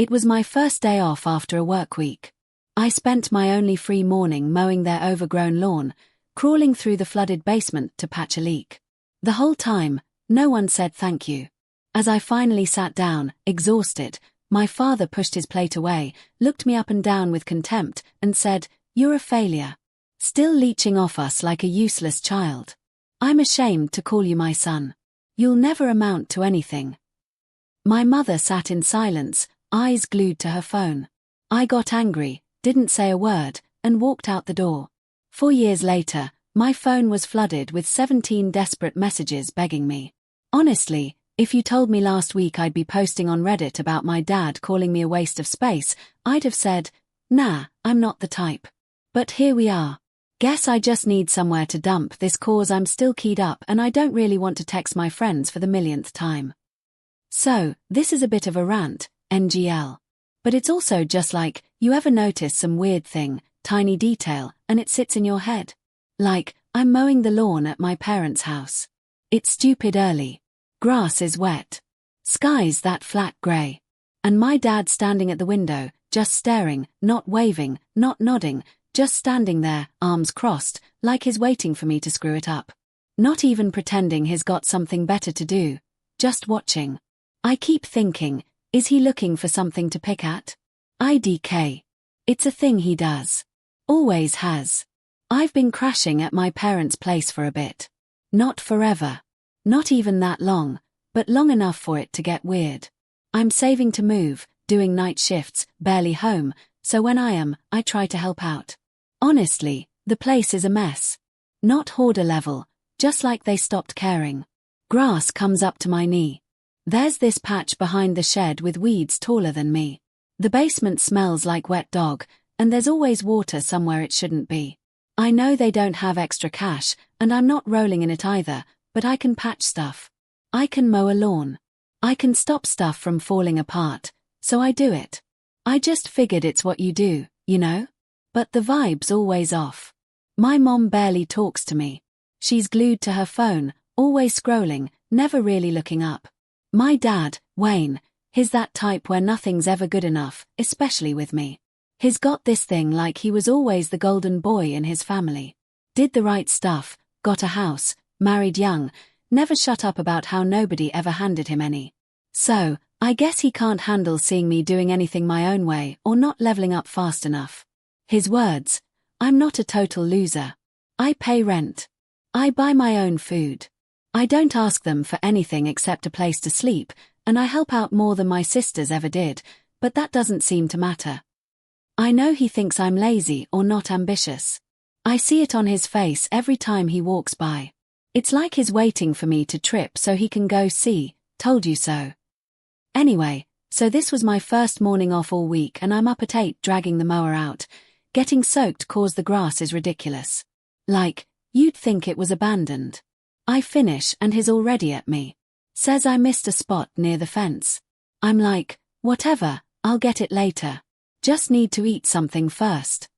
It was my first day off after a work week. I spent my only free morning mowing their overgrown lawn, crawling through the flooded basement to patch a leak. The whole time, no one said thank you. As I finally sat down, exhausted, my father pushed his plate away, looked me up and down with contempt, and said, "You're a failure. Still leeching off us like a useless child. I'm ashamed to call you my son. You'll never amount to anything." My mother sat in silence, eyes glued to her phone. I got angry, didn't say a word, and walked out the door. 4 years later, my phone was flooded with 17 desperate messages begging me. Honestly, if you told me last week I'd be posting on Reddit about my dad calling me a waste of space, I'd have said, "Nah, I'm not the type." But here we are. Guess I just need somewhere to dump this cause. I'm still keyed up and I don't really want to text my friends for the millionth time. So, this is a bit of a rant, NGL. But it's also just like, you ever notice some weird thing, tiny detail, and it sits in your head? Like, I'm mowing the lawn at my parents' house. It's stupid early. Grass is wet. Sky's that flat grey. And my dad standing at the window, just staring, not waving, not nodding, just standing there, arms crossed, like he's waiting for me to screw it up. Not even pretending he's got something better to do. Just watching. I keep thinking, is he looking for something to pick at? IDK. It's a thing he does. Always has. I've been crashing at my parents' place for a bit. Not forever. Not even that long, but long enough for it to get weird. I'm saving to move, doing night shifts, barely home, so when I am, I try to help out. Honestly, the place is a mess. Not hoarder level, just like they stopped caring. Grass comes up to my knee. There's this patch behind the shed with weeds taller than me. The basement smells like wet dog, and there's always water somewhere it shouldn't be. I know they don't have extra cash, and I'm not rolling in it either, but I can patch stuff. I can mow a lawn. I can stop stuff from falling apart, so I do it. I just figured it's what you do, you know? But the vibe's always off. My mom barely talks to me. She's glued to her phone, always scrolling, never really looking up. My dad, Wayne, he's that type where nothing's ever good enough, especially with me. He's got this thing like he was always the golden boy in his family. Did the right stuff, got a house, married young, never shut up about how nobody ever handed him any. So, I guess he can't handle seeing me doing anything my own way or not leveling up fast enough. His words, "I'm not a total loser. I pay rent. I buy my own food. I don't ask them for anything except a place to sleep, and I help out more than my sisters ever did, but that doesn't seem to matter." I know he thinks I'm lazy or not ambitious. I see it on his face every time he walks by. It's like he's waiting for me to trip so he can go, "See, told you so." Anyway, so this was my first morning off all week and I'm up at 8 dragging the mower out. Getting soaked cause the grass is ridiculous. Like, you'd think it was abandoned. I finish and he's already at me. Says I missed a spot near the fence. I'm like, whatever, I'll get it later. Just need to eat something first.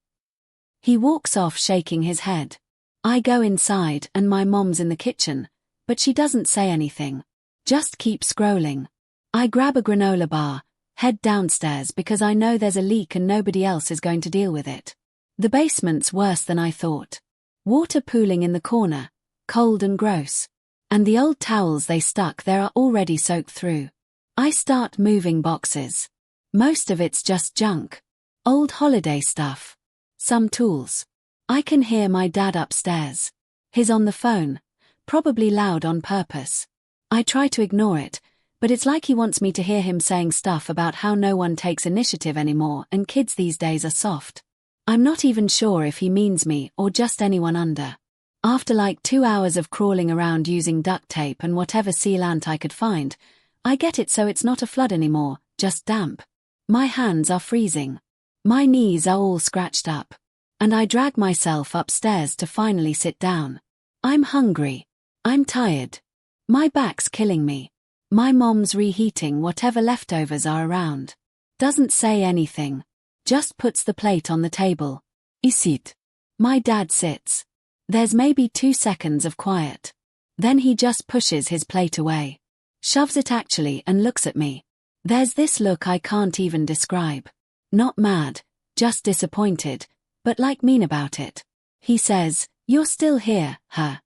He walks off shaking his head. I go inside and my mom's in the kitchen, but she doesn't say anything. Just keep scrolling. I grab a granola bar, head downstairs because I know there's a leak and nobody else is going to deal with it. The basement's worse than I thought. Water pooling in the corner, cold and gross. And the old towels they stuck there are already soaked through. I start moving boxes. Most of it's just junk. Old holiday stuff. Some tools. I can hear my dad upstairs. He's on the phone, probably loud on purpose. I try to ignore it, but it's like he wants me to hear him saying stuff about how no one takes initiative anymore and kids these days are soft. I'm not even sure if he means me or just anyone under. After like 2 hours of crawling around using duct tape and whatever sealant I could find, I get it so it's not a flood anymore, just damp. My hands are freezing. My knees are all scratched up. And I drag myself upstairs to finally sit down. I'm hungry. I'm tired. My back's killing me. My mom's reheating whatever leftovers are around. Doesn't say anything. Just puts the plate on the table. Isit. My dad sits. There's maybe 2 seconds of quiet. Then he just pushes his plate away. Shoves it actually and looks at me. There's this look I can't even describe. Not mad, just disappointed, but like mean about it. He says, "You're still here, huh?"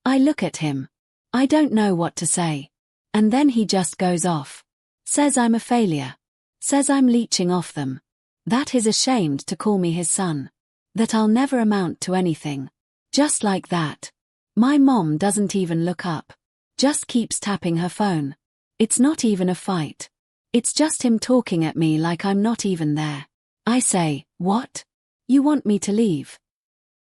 I look at him. I don't know what to say. And then he just goes off. Says I'm a failure. Says I'm leeching off them. That he's ashamed to call me his son. That I'll never amount to anything. Just like that. My mom doesn't even look up. Just keeps tapping her phone. It's not even a fight. It's just him talking at me like I'm not even there. I say, "What? You want me to leave?"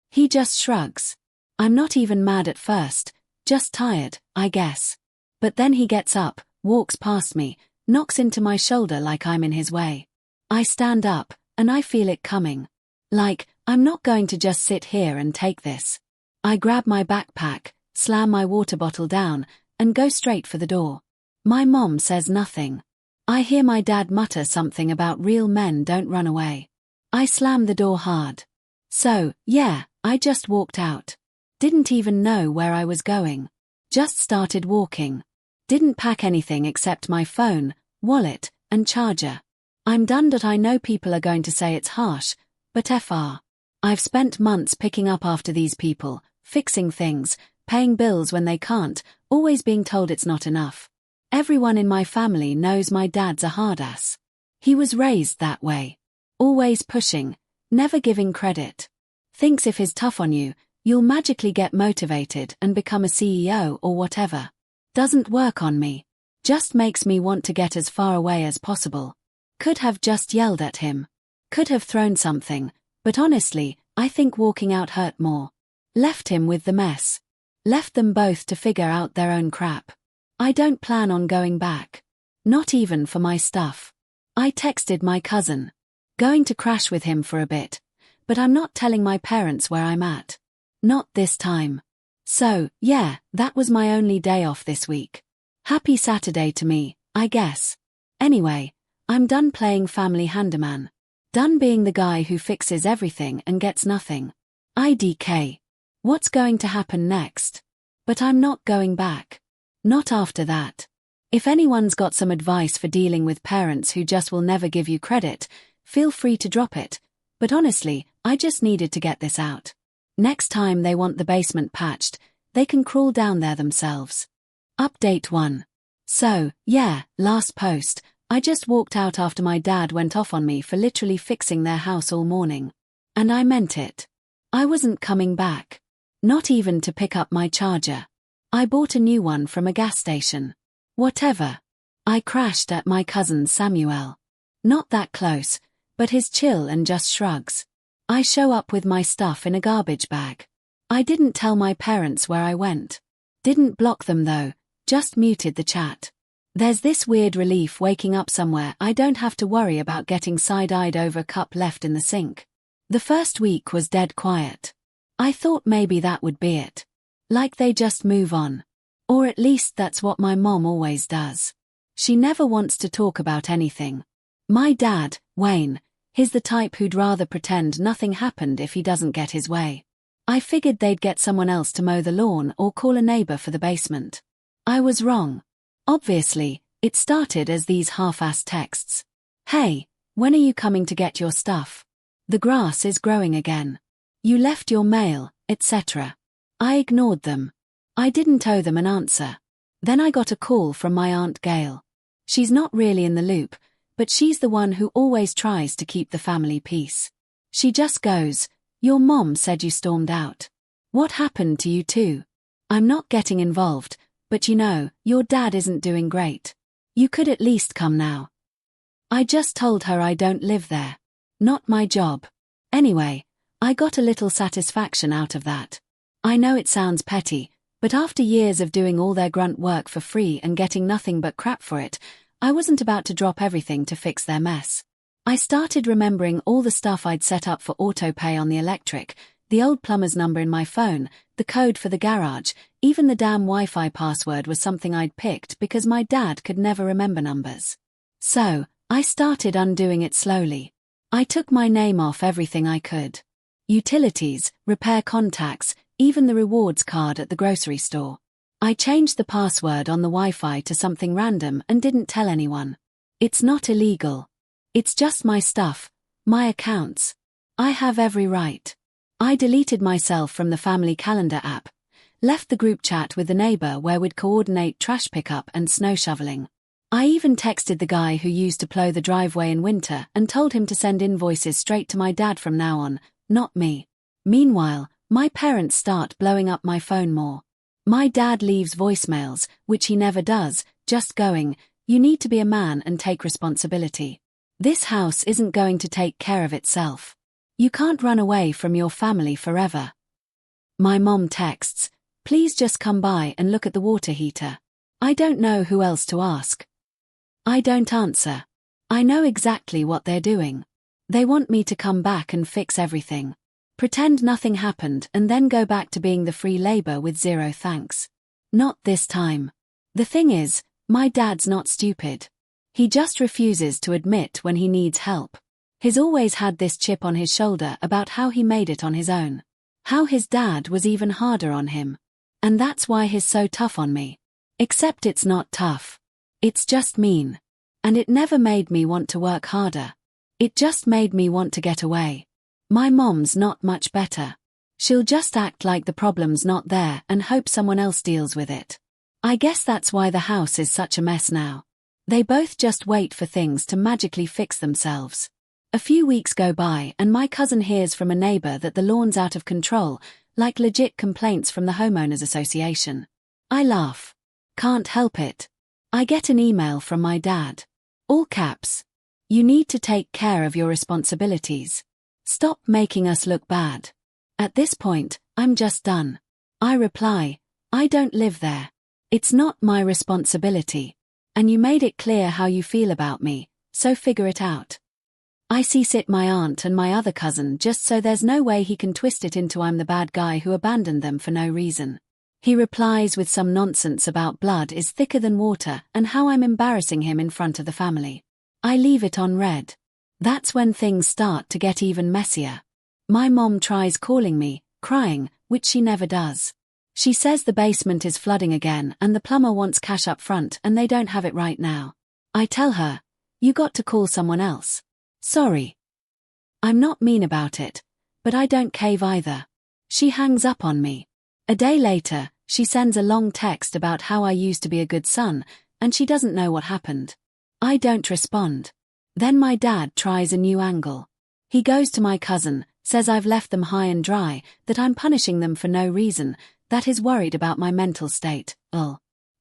He just shrugs. I'm not even mad at first, just tired, I guess. But then he gets up, walks past me, knocks into my shoulder like I'm in his way. I stand up, and I feel it coming. Like, I'm not going to just sit here and take this. I grab my backpack, slam my water bottle down, and go straight for the door. My mom says nothing. I hear my dad mutter something about real men don't run away. I slam the door hard. So, yeah, I just walked out. Didn't even know where I was going. Just started walking. Didn't pack anything except my phone, wallet, and charger. I'm done. I know people are going to say it's harsh, but I've spent months picking up after these people, fixing things, paying bills when they can't, always being told it's not enough. Everyone in my family knows my dad's a hard ass. He was raised that way. Always pushing, never giving credit. Thinks if he's tough on you, you'll magically get motivated and become a CEO or whatever. Doesn't work on me. Just makes me want to get as far away as possible. Could have just yelled at him. Could have thrown something, but honestly, I think walking out hurt more. Left him with the mess. Left them both to figure out their own crap. I don't plan on going back. Not even for my stuff. I texted my cousin. Going to crash with him for a bit. But I'm not telling my parents where I'm at. Not this time. So, yeah, that was my only day off this week. Happy Saturday to me, I guess. Anyway, I'm done playing family handyman. Done being the guy who fixes everything and gets nothing. IDK. What's going to happen next? But I'm not going back. Not after that. If anyone's got some advice for dealing with parents who just will never give you credit, feel free to drop it. But honestly, I just needed to get this out. Next time they want the basement patched, they can crawl down there themselves. Update 1. So, yeah, last post, I just walked out after my dad went off on me for literally fixing their house all morning. And I meant it. I wasn't coming back. Not even to pick up my charger. I bought a new one from a gas station. Whatever. I crashed at my cousin Samuel. Not that close, but he's chill and just shrugs. I show up with my stuff in a garbage bag. I didn't tell my parents where I went. Didn't block them though, just muted the chat. There's this weird relief waking up somewhere I don't have to worry about getting side-eyed over a cup left in the sink. The first week was dead quiet. I thought maybe that would be it. Like they just move on. Or at least that's what my mom always does. She never wants to talk about anything. My dad, Wayne, he's the type who'd rather pretend nothing happened if he doesn't get his way. I figured they'd get someone else to mow the lawn or call a neighbor for the basement. I was wrong. Obviously, it started as these half-assed texts. Hey, when are you coming to get your stuff? The grass is growing again. You left your mail, etc. I ignored them. I didn't owe them an answer. Then I got a call from my Aunt Gail. She's not really in the loop, but she's the one who always tries to keep the family peace. She just goes, "Your mom said you stormed out. What happened to you two? I'm not getting involved, but you know, your dad isn't doing great. You could at least come now." I just told her I don't live there. Not my job. Anyway, I got a little satisfaction out of that. I know it sounds petty, but after years of doing all their grunt work for free and getting nothing but crap for it, I wasn't about to drop everything to fix their mess. I started remembering all the stuff I'd set up for autopay on the electric, the old plumber's number in my phone, the code for the garage, even the damn Wi-Fi password was something I'd picked because my dad could never remember numbers. So, I started undoing it slowly. I took my name off everything I could. Utilities, repair contacts, even the rewards card at the grocery store. I changed the password on the Wi-Fi to something random and didn't tell anyone. It's not illegal. It's just my stuff, my accounts. I have every right. I deleted myself from the family calendar app, left the group chat with the neighbor where we'd coordinate trash pickup and snow shoveling. I even texted the guy who used to plow the driveway in winter and told him to send invoices straight to my dad from now on, not me. Meanwhile, my parents start blowing up my phone more. My dad leaves voicemails, which he never does, just going, "You need to be a man and take responsibility. This house isn't going to take care of itself. You can't run away from your family forever." My mom texts, "Please just come by and look at the water heater." I don't know who else to ask. I don't answer. I know exactly what they're doing. They want me to come back and fix everything. Pretend nothing happened and then go back to being the free labor with zero thanks. Not this time. The thing is, my dad's not stupid. He just refuses to admit when he needs help. He's always had this chip on his shoulder about how he made it on his own. How his dad was even harder on him. And that's why he's so tough on me. Except it's not tough. It's just mean. And it never made me want to work harder. It just made me want to get away. My mom's not much better. She'll just act like the problem's not there and hope someone else deals with it. I guess that's why the house is such a mess now. They both just wait for things to magically fix themselves. A few weeks go by and my cousin hears from a neighbor that the lawn's out of control, like legit complaints from the homeowners association. I laugh. Can't help it. I get an email from my dad. All caps. "You need to take care of your responsibilities. Stop making us look bad." At this point, I'm just done. I reply, "I don't live there. It's not my responsibility. And you made it clear how you feel about me, so figure it out." I CC my aunt and my other cousin just so there's no way he can twist it into I'm the bad guy who abandoned them for no reason. He replies with some nonsense about blood is thicker than water and how I'm embarrassing him in front of the family. I leave it on read. That's when things start to get even messier. My mom tries calling me, crying, which she never does. She says the basement is flooding again and the plumber wants cash up front and they don't have it right now. I tell her, "You got to call someone else." Sorry. I'm not mean about it, but I don't cave either. She hangs up on me. A day later, she sends a long text about how I used to be a good son, and she doesn't know what happened. I don't respond. Then my dad tries a new angle. He goes to my cousin, says I've left them high and dry, that I'm punishing them for no reason, that he's worried about my mental state.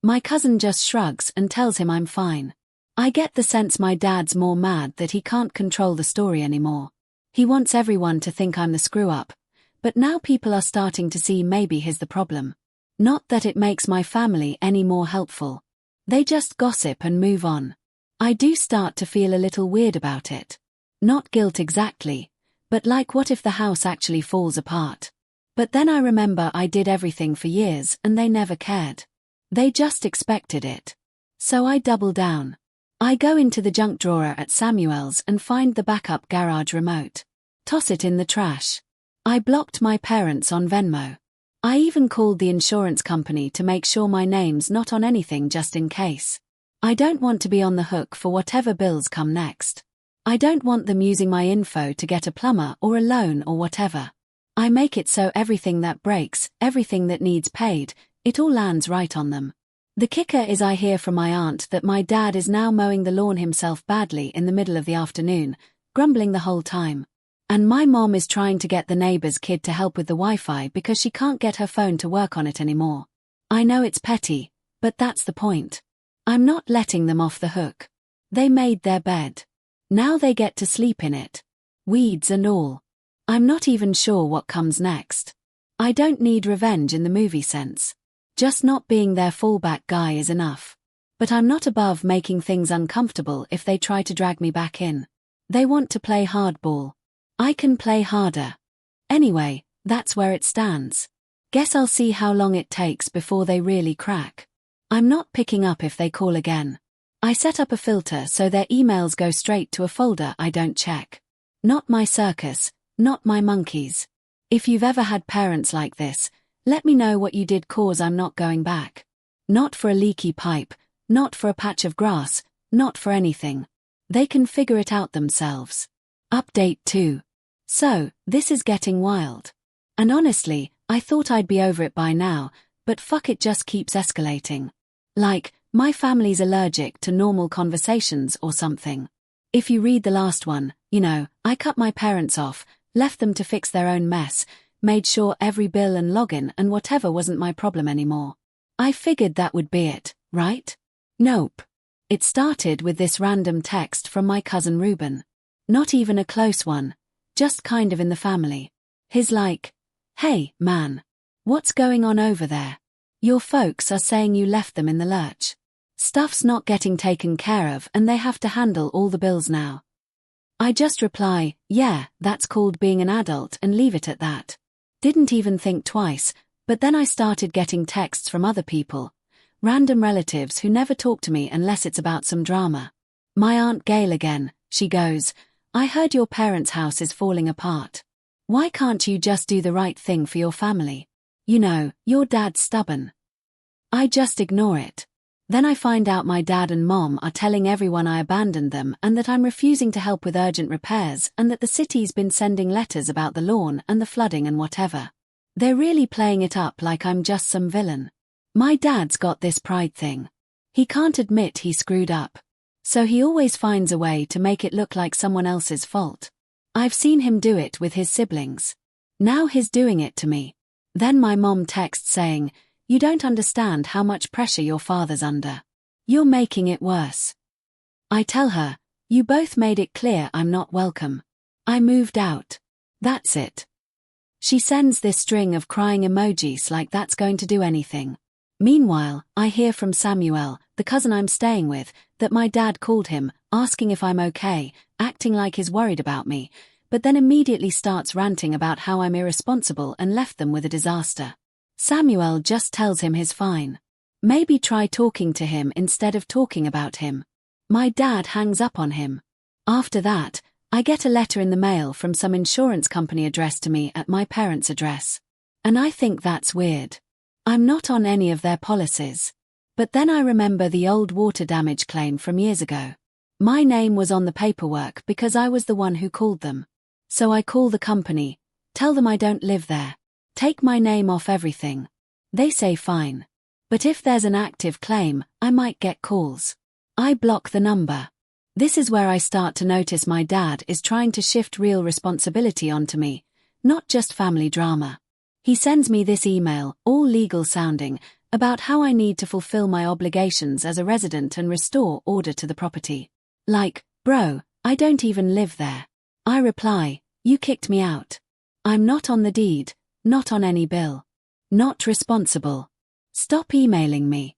My cousin just shrugs and tells him I'm fine. I get the sense my dad's more mad that he can't control the story anymore. He wants everyone to think I'm the screw-up, but now people are starting to see maybe he's the problem. Not that it makes my family any more helpful. They just gossip and move on. I do start to feel a little weird about it. Not guilt exactly, but like what if the house actually falls apart? But then I remember I did everything for years and they never cared. They just expected it. So I double down. I go into the junk drawer at Samuel's and find the backup garage remote. Toss it in the trash. I blocked my parents on Venmo. I even called the insurance company to make sure my name's not on anything just in case. I don't want to be on the hook for whatever bills come next. I don't want them using my info to get a plumber or a loan or whatever. I make it so everything that breaks, everything that needs paid, it all lands right on them. The kicker is I hear from my aunt that my dad is now mowing the lawn himself badly in the middle of the afternoon, grumbling the whole time. And my mom is trying to get the neighbor's kid to help with the Wi-Fi because she can't get her phone to work on it anymore. I know it's petty, but that's the point. I'm not letting them off the hook. They made their bed. Now they get to sleep in it. Weeds and all. I'm not even sure what comes next. I don't need revenge in the movie sense. Just not being their fallback guy is enough. But I'm not above making things uncomfortable if they try to drag me back in. They want to play hardball. I can play harder. Anyway, that's where it stands. Guess I'll see how long it takes before they really crack. I'm not picking up if they call again. I set up a filter so their emails go straight to a folder I don't check. Not my circus, not my monkeys. If you've ever had parents like this, let me know what you did, cause I'm not going back. Not for a leaky pipe, not for a patch of grass, Not for anything. They can figure it out themselves. Update 2. So, this is getting wild. And honestly, I thought I'd be over it by now, but fuck, it just keeps escalating. Like, my family's allergic to normal conversations or something. If you read the last one, I cut my parents off, left them to fix their own mess, made sure every bill and login and whatever wasn't my problem anymore. I figured that would be it, right? Nope. It started with this random text from my cousin Ruben. Not even a close one, just kind of in the family. He's like, "Hey, man. What's going on over there? Your folks are saying you left them in the lurch. Stuff's not getting taken care of and they have to handle all the bills now." I just reply, "Yeah, that's called being an adult," and leave it at that. Didn't even think twice, but then I started getting texts from other people. Random relatives who never talk to me unless it's about some drama. My Aunt Gail again, she goes, "I heard your parents' house is falling apart. Why can't you just do the right thing for your family? Your dad's stubborn." I just ignore it. Then I find out my dad and mom are telling everyone I abandoned them and that I'm refusing to help with urgent repairs and that the city's been sending letters about the lawn and the flooding and whatever. They're really playing it up like I'm just some villain. My dad's got this pride thing. He can't admit he screwed up. So he always finds a way to make it look like someone else's fault. I've seen him do it with his siblings. Now he's doing it to me. Then my mom texts saying, "You don't understand how much pressure your father's under. You're making it worse." I tell her, "You both made it clear I'm not welcome. I moved out. That's it." She sends this string of crying emojis like that's going to do anything. Meanwhile, I hear from Samuel, the cousin I'm staying with, that my dad called him, asking if I'm okay, acting like he's worried about me, but then immediately starts ranting about how I'm irresponsible and left them with a disaster. Samuel just tells him he's fine. Maybe try talking to him instead of talking about him. My dad hangs up on him. After that, I get a letter in the mail from some insurance company addressed to me at my parents' address. And I think that's weird. I'm not on any of their policies. But then I remember the old water damage claim from years ago. My name was on the paperwork because I was the one who called them. So I call the company, tell them I don't live there. Take my name off everything. They say fine. But if there's an active claim, I might get calls. I block the number. This is where I start to notice my dad is trying to shift real responsibility onto me, not just family drama. He sends me this email, all legal sounding, about how I need to fulfill my obligations as a resident and restore order to the property. Like, bro, I don't even live there. I reply, "You kicked me out. I'm not on the deed. Not on any bill. Not responsible. Stop emailing me."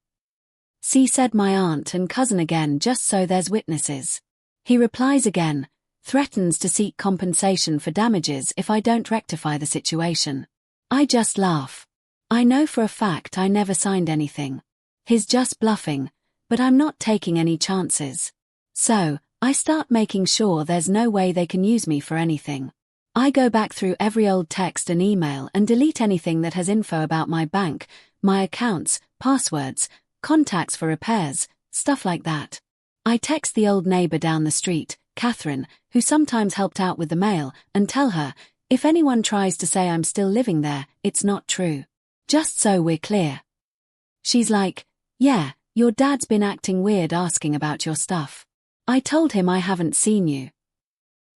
Said my aunt and cousin again just so there's witnesses. He replies again, threatens to seek compensation for damages if I don't rectify the situation. I just laugh. I know for a fact I never signed anything. He's just bluffing, but I'm not taking any chances. So, I start making sure there's no way they can use me for anything. I go back through every old text and email and delete anything that has info about my bank, my accounts, passwords, contacts for repairs, stuff like that. I text the old neighbor down the street, Catherine, who sometimes helped out with the mail, and tell her, if anyone tries to say I'm still living there, it's not true. Just so we're clear. She's like, "Yeah, your dad's been acting weird asking about your stuff. I told him I haven't seen you."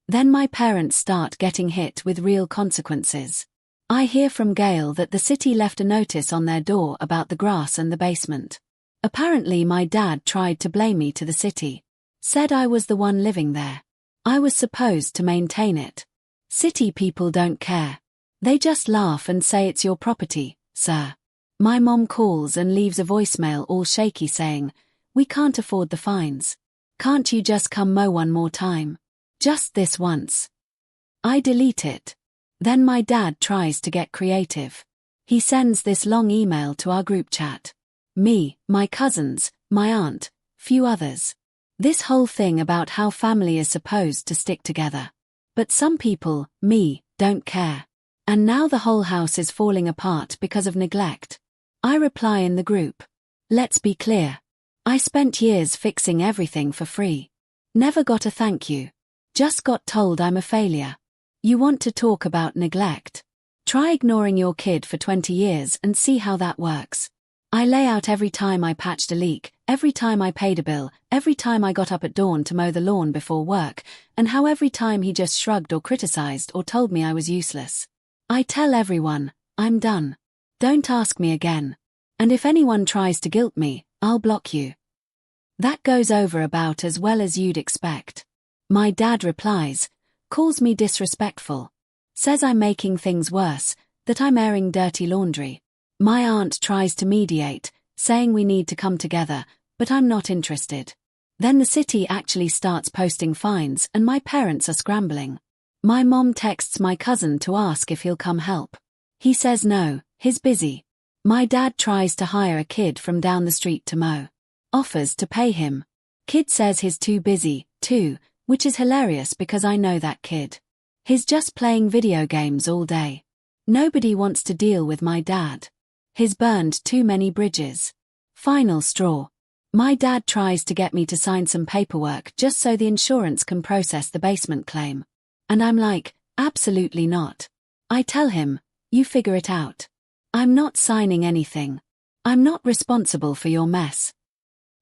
Then my parents start getting hit with real consequences. I hear from Gail that the city left a notice on their door about the grass and the basement. Apparently my dad tried to blame me to the city. Said I was the one living there. I was supposed to maintain it. City people don't care. They just laugh and say it's your property, sir. My mom calls and leaves a voicemail all shaky saying, "We can't afford the fines. Can't you just come mow one more time? Just this once." I delete it. Then my dad tries to get creative. He sends this long email to our group chat. Me, my cousins, my aunt, few others. This whole thing about how family is supposed to stick together. But some people, me, don't care. And now the whole house is falling apart because of neglect. I reply in the group. Let's be clear. I spent years fixing everything for free. Never got a thank you. Just got told I'm a failure. You want to talk about neglect? Try ignoring your kid for 20 years and see how that works. I lay out every time I patched a leak, every time I paid a bill, every time I got up at dawn to mow the lawn before work, and how every time he just shrugged or criticized or told me I was useless. I tell everyone, I'm done. Don't ask me again. And if anyone tries to guilt me, I'll block you. That goes over about as well as you'd expect. My dad replies, calls me disrespectful. Says I'm making things worse, that I'm airing dirty laundry. My aunt tries to mediate, saying we need to come together, but I'm not interested. Then the city actually starts posting fines and my parents are scrambling. My mom texts my cousin to ask if he'll come help. He says no, he's busy. My dad tries to hire a kid from down the street to mow. Offers to pay him. Kid says he's too busy, too, which is hilarious because I know that kid. He's just playing video games all day. Nobody wants to deal with my dad. He's burned too many bridges. Final straw. My dad tries to get me to sign some paperwork just so the insurance can process the basement claim. And I'm like, absolutely not. I tell him, you figure it out. I'm not signing anything. I'm not responsible for your mess.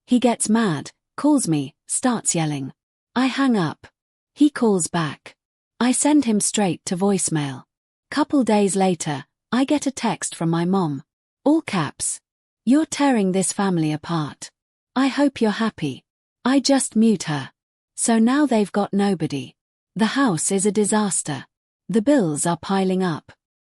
He gets mad, calls me, starts yelling. I hang up. He calls back. I send him straight to voicemail. Couple days later, I get a text from my mom. All caps. You're tearing this family apart. I hope you're happy. I just mute her. So now they've got nobody. The house is a disaster. The bills are piling up.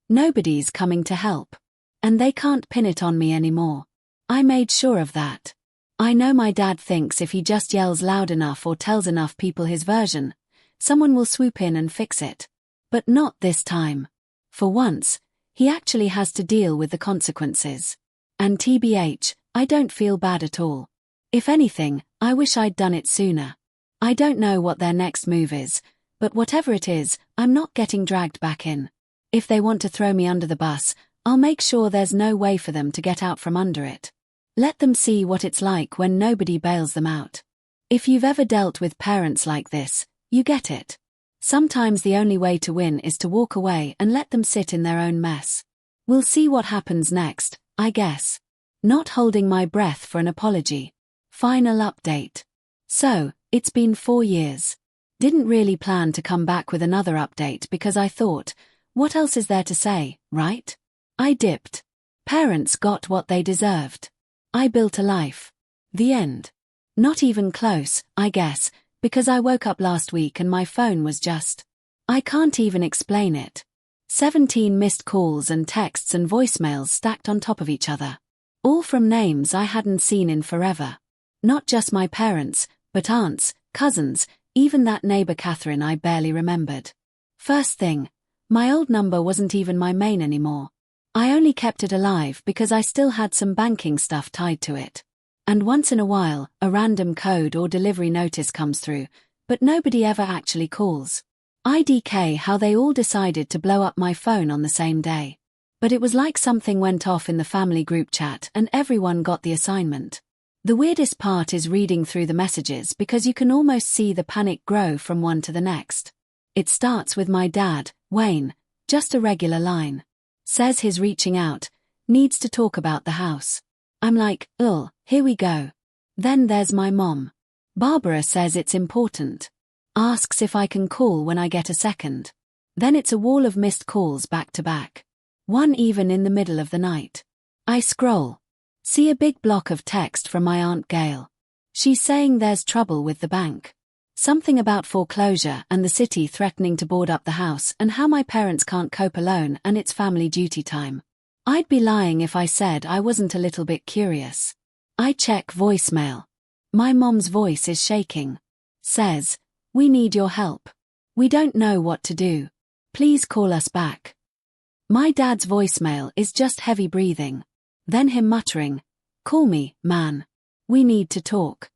Nobody's coming to help. And they can't pin it on me anymore. I made sure of that. I know my dad thinks if he just yells loud enough or tells enough people his version, someone will swoop in and fix it. But not this time. For once, he actually has to deal with the consequences. And TBH, I don't feel bad at all. If anything, I wish I'd done it sooner. I don't know what their next move is, but whatever it is, I'm not getting dragged back in. If they want to throw me under the bus, I'll make sure there's no way for them to get out from under it. Let them see what it's like when nobody bails them out. If you've ever dealt with parents like this, you get it. Sometimes the only way to win is to walk away and let them sit in their own mess. We'll see what happens next, I guess. Not holding my breath for an apology. Final update. So, it's been 4 years. Didn't really plan to come back with another update because I thought, what else is there to say, right? I dipped. Parents got what they deserved. I built a life. The end. Not even close, I guess, because I woke up last week and my phone was just... I can't even explain it. 17 missed calls and texts and voicemails stacked on top of each other. All from names I hadn't seen in forever. Not just my parents, but aunts, cousins, even that neighbor Catherine I barely remembered. First thing, my old number wasn't even my main anymore. I only kept it alive because I still had some banking stuff tied to it. And once in a while, a random code or delivery notice comes through, but nobody ever actually calls. IDK how they all decided to blow up my phone on the same day. But it was like something went off in the family group chat and everyone got the assignment. The weirdest part is reading through the messages because you can almost see the panic grow from one to the next. It starts with my dad, Wayne, just a regular line. Says he's reaching out, needs to talk about the house. I'm like, ugh, here we go. Then there's my mom. Barbara says it's important. Asks if I can call when I get a second. Then it's a wall of missed calls back to back. One even in the middle of the night. I scroll. See a big block of text from my Aunt Gail. She's saying there's trouble with the bank. Something about foreclosure and the city threatening to board up the house and how my parents can't cope alone and it's family duty time. I'd be lying if I said I wasn't a little bit curious. I check voicemail. My mom's voice is shaking. Says, we need your help. We don't know what to do. Please call us back. My dad's voicemail is just heavy breathing. Then him muttering, call me, man. We need to talk.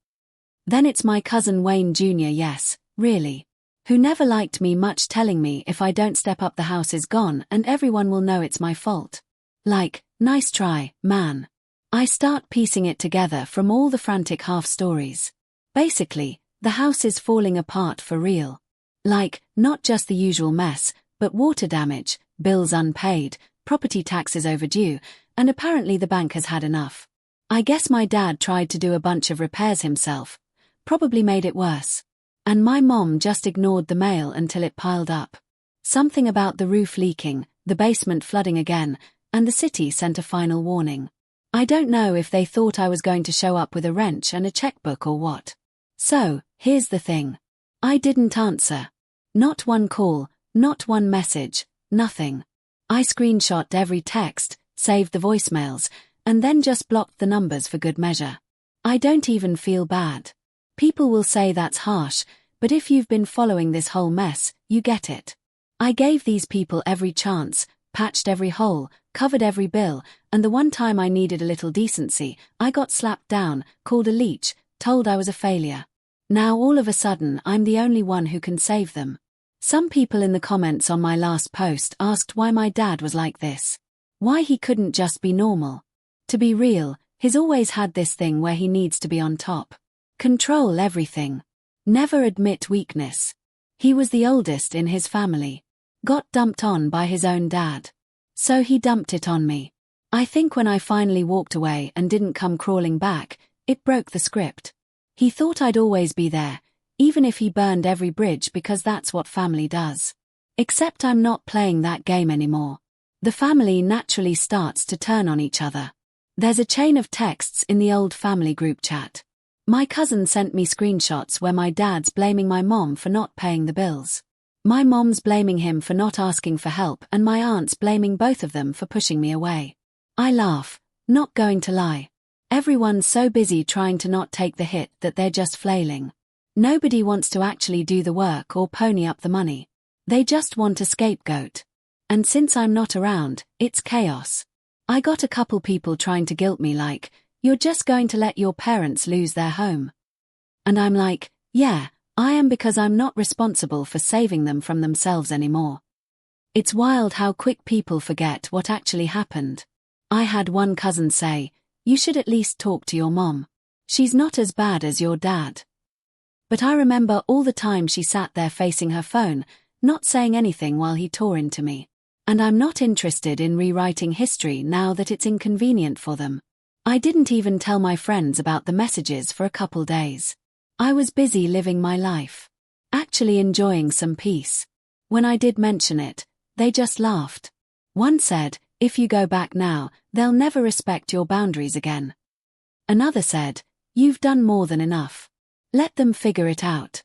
Then it's my cousin Wayne Jr. Yes, really. Who never liked me much telling me if I don't step up the house is gone and everyone will know it's my fault. Like, nice try, man. I start piecing it together from all the frantic half-stories. Basically, the house is falling apart for real. Like, not just the usual mess, but water damage, bills unpaid, property taxes overdue, and apparently the bank has had enough. I guess my dad tried to do a bunch of repairs himself, probably made it worse. And my mom just ignored the mail until it piled up. Something about the roof leaking, the basement flooding again, and the city sent a final warning. I don't know if they thought I was going to show up with a wrench and a checkbook or what. So, here's the thing. I didn't answer. Not one call, not one message, nothing. I screenshot every text, saved the voicemails, and then just blocked the numbers for good measure. I don't even feel bad. People will say that's harsh, but if you've been following this whole mess, you get it. I gave these people every chance, patched every hole, covered every bill, and the one time I needed a little decency, I got slapped down, called a leech, told I was a failure. Now all of a sudden I'm the only one who can save them. Some people in the comments on my last post asked why my dad was like this. Why he couldn't just be normal. To be real, he's always had this thing where he needs to be on top. Control everything. Never admit weakness. He was the oldest in his family. Got dumped on by his own dad. So he dumped it on me. I think when I finally walked away and didn't come crawling back, it broke the script. He thought I'd always be there, even if he burned every bridge because that's what family does. Except I'm not playing that game anymore. The family naturally starts to turn on each other. There's a chain of texts in the old family group chat. My cousin sent me screenshots where my dad's blaming my mom for not paying the bills. My mom's blaming him for not asking for help and my aunt's blaming both of them for pushing me away. I laugh, not going to lie. Everyone's so busy trying to not take the hit that they're just flailing. Nobody wants to actually do the work or pony up the money. They just want a scapegoat. And since I'm not around, it's chaos. I got a couple people trying to guilt me like, you're just going to let your parents lose their home. And I'm like, yeah, I am because I'm not responsible for saving them from themselves anymore. It's wild how quick people forget what actually happened. I had one cousin say, you should at least talk to your mom. She's not as bad as your dad. But I remember all the time she sat there facing her phone, not saying anything while he tore into me. And I'm not interested in rewriting history now that it's inconvenient for them. I didn't even tell my friends about the messages for a couple days. I was busy living my life. Actually enjoying some peace. When I did mention it, they just laughed. One said, if you go back now, they'll never respect your boundaries again. Another said, you've done more than enough. Let them figure it out.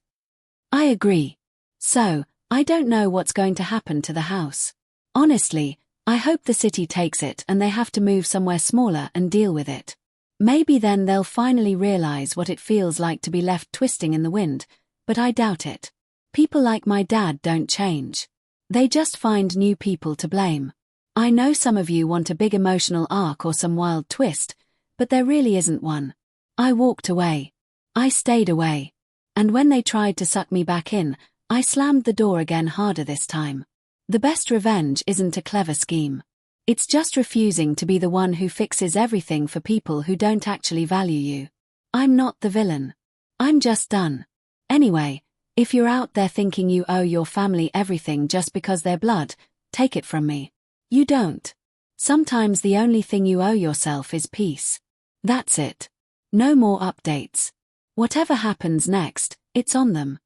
I agree. So, I don't know what's going to happen to the house. Honestly, I hope the city takes it and they have to move somewhere smaller and deal with it. Maybe then they'll finally realize what it feels like to be left twisting in the wind, but I doubt it. People like my dad don't change. They just find new people to blame. I know some of you want a big emotional arc or some wild twist, but there really isn't one. I walked away. I stayed away. And when they tried to suck me back in, I slammed the door again harder this time. The best revenge isn't a clever scheme. It's just refusing to be the one who fixes everything for people who don't actually value you. I'm not the villain. I'm just done. Anyway, if you're out there thinking you owe your family everything just because they're blood, take it from me. You don't. Sometimes the only thing you owe yourself is peace. That's it. No more updates. Whatever happens next, it's on them.